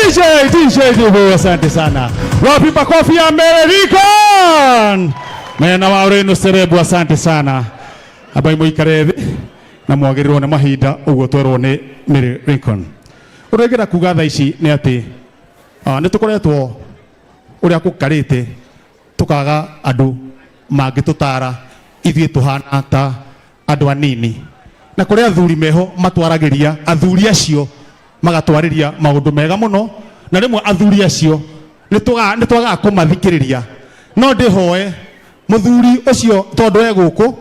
DJ, asante sana. Wapi makofi ya American? Mena wa Ureno Serebu, asante sana. Abai muikarethi na mwagirirwo na mahinda uguo twerwo ni American. Uregera kuga tha ici ni ati ni tukoretwo uria kukarite tukaga andu mangitutara ithie tuhana ta andu anini na kuria athuri meho matwaragiria athuri acio magatwariria maundu mega muno na rimwe athuri acio ni twaga kumathikiriria no ndihoe muthuri ucio tondu eguku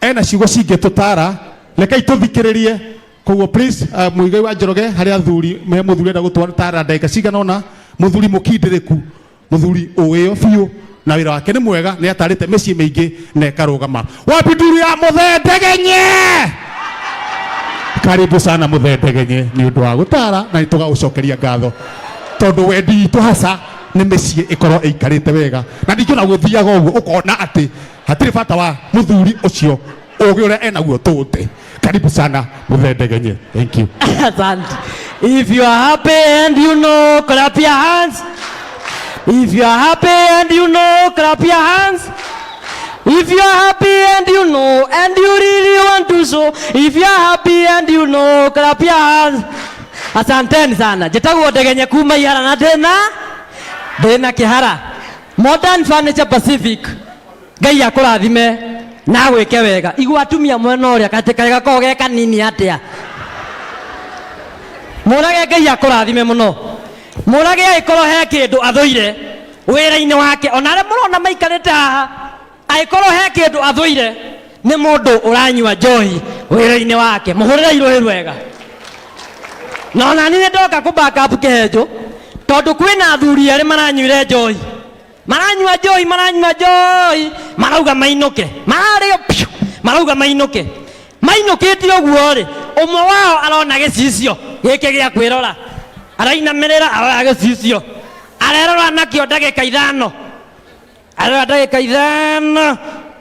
ena ciugo cingitutara reke ituthikiririe koguo please muigai wa Njoroge hari athuri me muthuri enda gutwara ndagika cigana ona muthuri mukindiriku muthuri uyo biu na wira wake ni mwega ni atarite micii mingi na ekarugama. Wapi nduru ya Muthendegenye? Karibu sana Muthendegenye ni undu wa gutara na nituga ucokeria ngatho tondu wendi itu hasa ni micii ikorwo ikarite wega na ndingiona guthiaga uguo ukona ati hatiri bata wa muthuri ucio ugi uria ena guo tute. Karibu sana Muthendegenye. Thank you. If you are happy and you know, clap your hands. If you are happy and you know, clap your hands. If you are happy and you know, and you really want to show. If you are happy and you know, clap your hands. Asanteni sana. Jetagu Ndegenye kuma ihara na dena kihara. Modern Furniture Pacific. Ngai akurathime na gwike wega. Igwa atumia mwena uria katika gakoge kanini atia. Murage Ngai akurathime muno. Murage aikoro he kindu athuire wira-ini wake onare murona maikarite haha aikoro he kindu athuire ni mundu uranyua njohi wira-ini wake muhurira irohi rwega no na ni ndoka ku backup kejo tondu kwina athuri ari maranyuire njohi maranyua njohi marauga mainuke marauga mainukite oguo ri umwe wao arona gicicio giki gia kwirora arainamirira arora gicicio arerora nakio ndagika 5 arora ndagika 5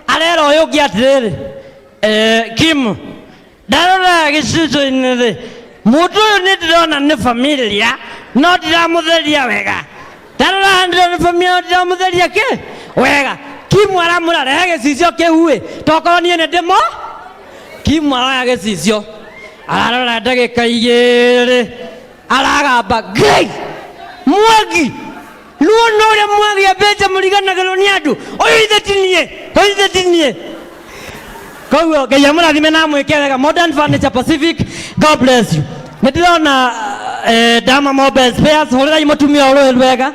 arero uyu ngi atiriri Kim ndarora gicicio-ini ri mundu uyu ni ndirona ni familia no ndiramutheria wega ndarora ndirona familia no ndiramutheria ki wega Kim aramura rehe gicicio kiu tokorwo nie ni ndimo Kim aroya gicicio ararora ndagika 2 aragamba Ngai Mwangi luono uria Mwangi abeja muriganagirwo ni andu uyu ithetinie koguo Ngai amurathime na mwike wega. Modern Furniture Pacific, God bless you. Ndirona Dama Mobile Spares horera imutumia uruhi rwega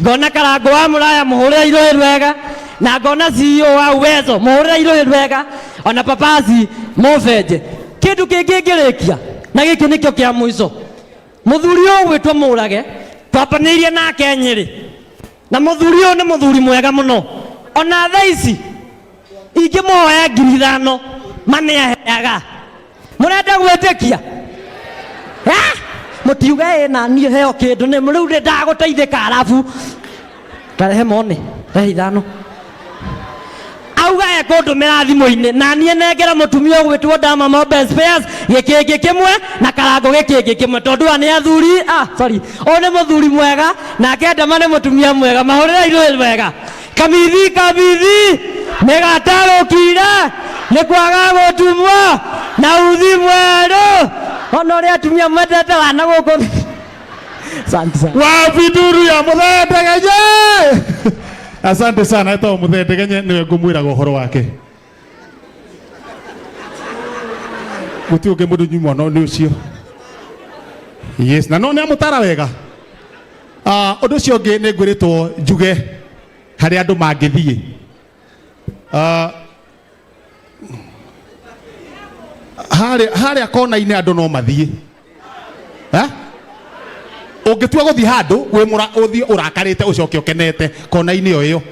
ngona Karango wa Muraya muhurira iruhi rwega na ngona CEO wa Uwezo muhurira iruhi rwega ona Papazi Mofeje kindu kingi ngirikia na giki nikio kia mwico muthuri uyu gwitwo Murage twapanirie nake Nyeri na muthuri uyu ni muthuri mwega muno ona thaa ici ingimuhoya 5,000 maniaheaga murenda gwitikia mutiuga na nie heo kindu ni riu ndaguteithika arabu tarehe mone rehe 5 auga ekundumira thimu-ini na nie nengera mutumia gwitwo Dama Mobile Spares gikigi kimwe na Karango gikigi kimwe tondu ani athuri o ni muthuri mwega na Dama ni mutumia mwega mahurira iruhi wega kamithi ni gatarukire ni kwaga gutumwo na uthi mweru ona ria atumia matete wana guku. Asante sana. Wapi nduru ya Muthendegenye? Asante sana. Eto Muthendegenye niwe ngumwiraga uhoro wake guti ungi mundu nyuma no ni ucio. Yes na no ni amutara wega. Undu ucio ungi ni ngwiritwo njuge hari andu mangithie hari kona-ini andu no mathie ungitua guthie handu uthie urakarite ucoke ukenete kona-ini iyo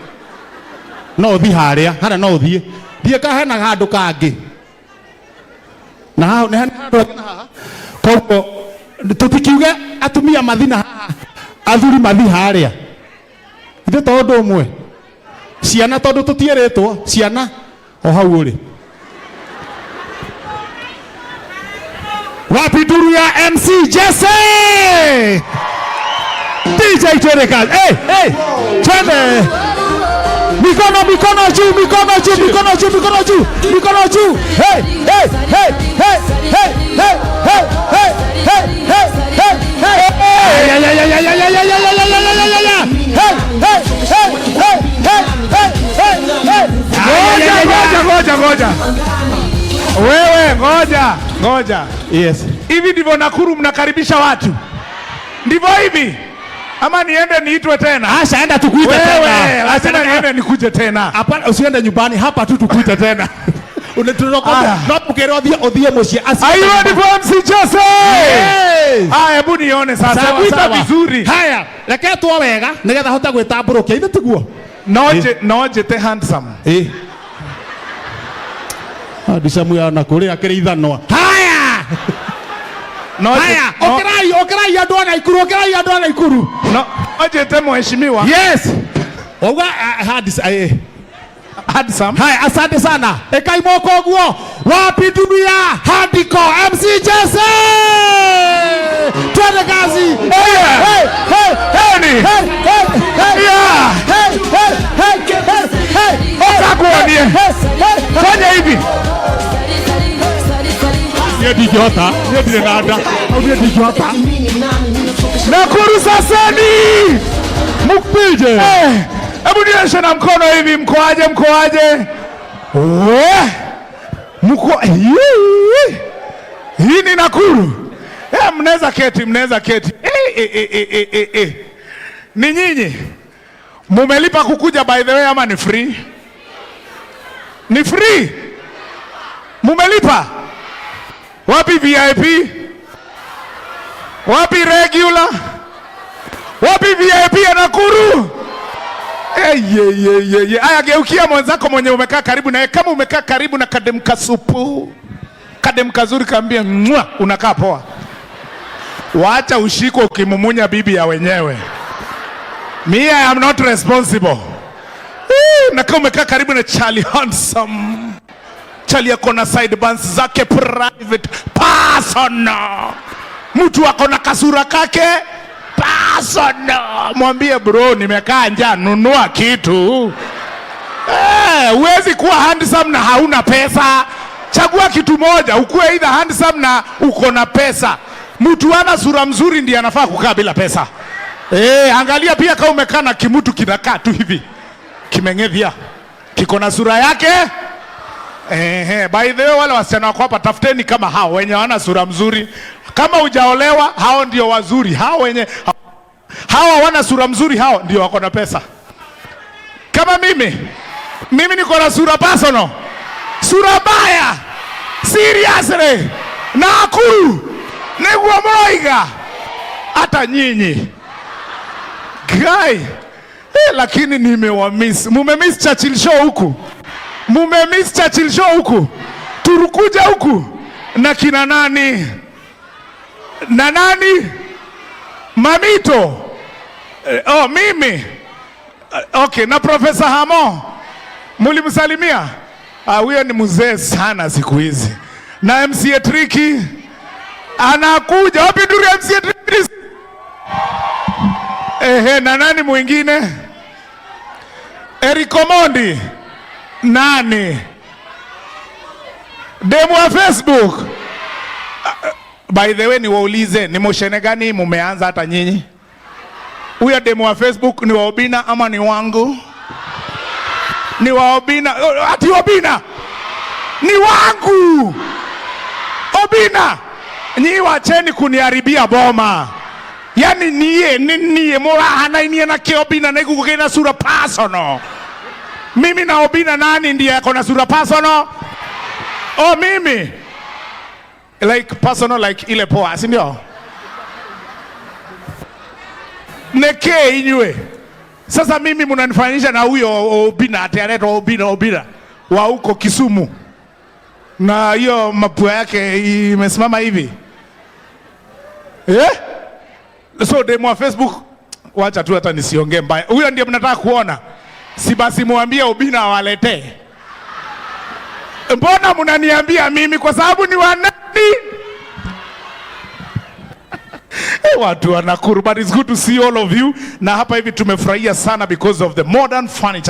no uthie haria no uthie thie ka hena handu kangi na handu haha koguo tutikiuge atumia mathina haha athuri mathi haria ithe tondu umwe ciana tondu tutieritwo ciana o hau uri. Wapi nduru ya MC Jesse? Rekei twende kazi. Twende. Mikono juu, mikono juu, mikono juu, mikono juu, mikono juu. Hey, hey, hey, hey, hey, hey, hey, hey, hey, hey, hey, hey. Ngoja. Wewe ngoja. Yes. Hivi ndivyo Nakuru mnakaribisha watu? Ndivyo hivi? Ama niende niitwe tena? Asha, enda tukuite tena. Wewe, lazima niende nikuje tena. Hapana, usiende nyumbani, hapa tu tukuite tena. Unaturokoa. Ukerothia othie mucie. Are you ready for MC Jose? Yes. Hebu nione sasa. Kuita vizuri. Haya, reke tu wega, nigetha hota gwitambũrũkia ithe tiguo. Noje te handsome. Handsome ya na kũrĩa kĩrĩithanwa. Haya. Haya, okerai andũ a Naikuru, okerai andũ a Naikuru. Noje te mheshimiwa. Yes. Oga handsome. Haya, asante sana. Ekai moko guo. Wapi dunia? Handiko MC Jose. Twende kazi. Hey. Fanya hivi. Yedi jota. Nakuru Sasani. Mukpije. Hebu nionyeshe na mkono hivi, mkoaje? Hii ni Nakuru. Mnaweza keti. Ni nyinyi mumelipa kukuja by the way ama ni free? Ni free? Mumelipa? Wapi VIP? Wapi regular? Wapi VIP ya Nakuru? Aya, geukia mwenzako mwenye umekaa karibu naye. Kama umekaa karibu na kadem kasupu, kadem kazuri, kaambia mwa, unakaa poa. Waacha ushiko ukimumunya bibi ya wenyewe. Me, I am not responsible. Na kama umekaa karibu na Charlie handsome, Charlie ako na side bands zake private personal, mtu ako na kasura kake personal. Mwambie bro, nimekaa njaa, nunua kitu. Huwezi kuwa handsome na hauna pesa. Chagua kitu moja, ukuwe either handsome na uko na pesa. Mtu ana sura mzuri ndiye anafaa kukaa bila pesa. Angalia pia kama umekaa na kimutu kinakaa tu hivi, kimengevya, kiko na sura yake. By the way, wale wasichana wako hapa, tafuteni kama hao wenye wana sura mzuri. Kama hujaolewa, hao ndio wazuri. Hao wana sura mzuri, hao ndio wako na pesa. Kama mimi niko na sura personal, sura baya, seriously, Nakuru negwa mroiga hata nyinyi guy. Lakini nimewamiss. Mumemiss Churchill show huku, mumemiss Churchill show huku, turukuja huku na kina nani Mamito. Mimi okay, na Profesa Hamo mulimsalimia? Huyo ni mzee sana siku hizi. Na MCA Tricky anakuja. Wapi duru ya MCA Tricky? Na nani mwingine? Eric Omondi. Nani? Demu wa Facebook. By the way, niwaulize, ni moshene gani mumeanza hata nyinyi? Huyo demu wa Facebook ni wa Obina ama ni wangu? Ni wa Obina. Ati Obina ni wangu. Obina, nyi wacheni kuniharibia boma. Yani niye mora hanaini na ke Obina na ikuko kena sura personal. Mimi na Obina nani ndiye ako na sura personal? Mimi like personal, like ile poa, si ndio? Neke inywe. Sasa mimi mnanifanyisha na huyo Obina, ati anaitwa Obina wa huko Kisumu, na hiyo mapua yake imesimama hivi. So demo wa Facebook, wacha tu hata nisiongee mbaya. Huyo ndiye mnataka kuona. Si basi muambie Obina awaletee. Mbona mnaniambia mimi kwa sababu ni wanani? Watu wa Nakuru, but it's good to see all of you. Na hapa hivi tumefurahia sana because of the modern furniture.